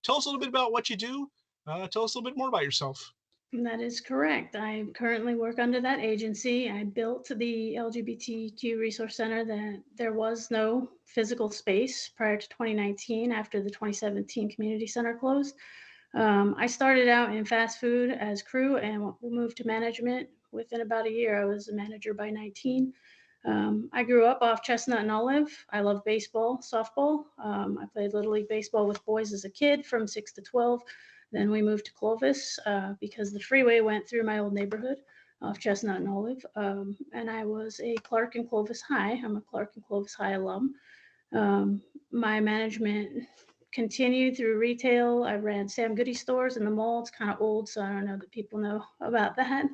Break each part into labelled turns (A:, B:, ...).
A: Tell us a little bit about what you do. Tell us a little bit more about yourself.
B: That is correct. I currently work under that agency. I built the LGBTQ Resource Center that there was no physical space prior to 2019 after the 2017 community center closed. I started out in fast food as crew and moved to management within about a year. I was a manager by 19. I grew up off Chestnut and Olive. I love baseball, softball. I played Little League Baseball with boys as a kid from 6 to 12. Then we moved to Clovis because the freeway went through my old neighborhood off Chestnut and Olive. And I was a Clark and Clovis High. I'm a Clark and Clovis High alum. My management continued through retail. I ran Sam Goody stores in the mall. It's kind of old, so I don't know that people know about that.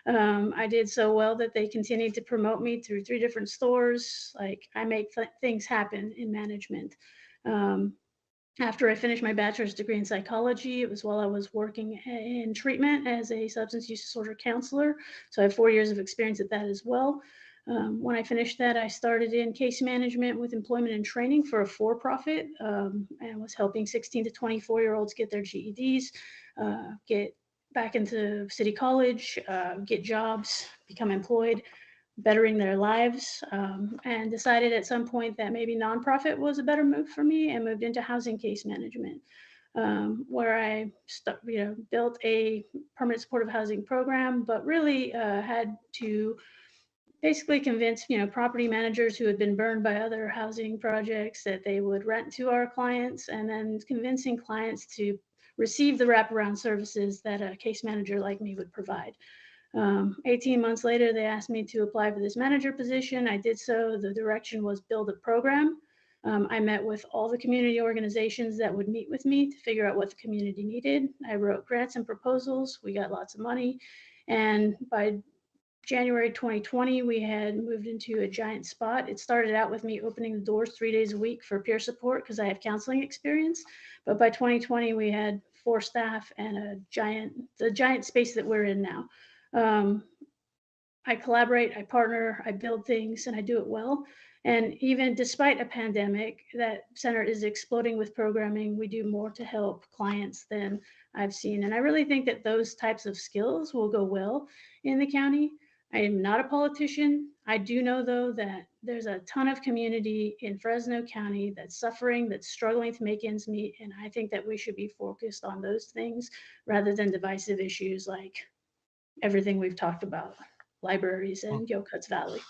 B: I did so well that they continued to promote me through three different stores. Like I make things happen in management. Um, After I finished my bachelor's degree in psychology, it was while I was working in treatment as a substance use disorder counselor. So I have 4 years of experience at that as well. When I finished that, I started in case management with employment and training for a for profit and was helping 16 to 24-year-olds get their GEDs, get back into city college, get jobs, become employed, bettering their lives, and decided at some point that maybe nonprofit was a better move for me and moved into housing case management, where built a permanent supportive housing program, but really had to basically convince property managers who had been burned by other housing projects that they would rent to our clients, and then convincing clients to receive the wraparound services that a case manager like me would provide. 18 months later, they asked me to apply for this manager position. I did so. The direction was build a program. I met with all the community organizations that would meet with me to figure out what the community needed. I wrote grants and proposals. We got lots of money. And by January 2020, we had moved into a giant spot. It started out with me opening the doors 3 days a week for peer support because I have counseling experience. But by 2020, we had four staff and the giant space that we're in now. Um, I collaborate, I partner, I build things, and I do it well. And even despite a pandemic, that center is exploding with programming. We do more to help clients than I've seen. And I really think that those types of skills will go well in the county. I am not a politician. I do know, though, that there's a ton of community in Fresno County that's suffering, that's struggling to make ends meet. And I think that we should be focused on those things rather than divisive issues like everything we've talked about, libraries
A: Well,
B: and Yokuts Valley.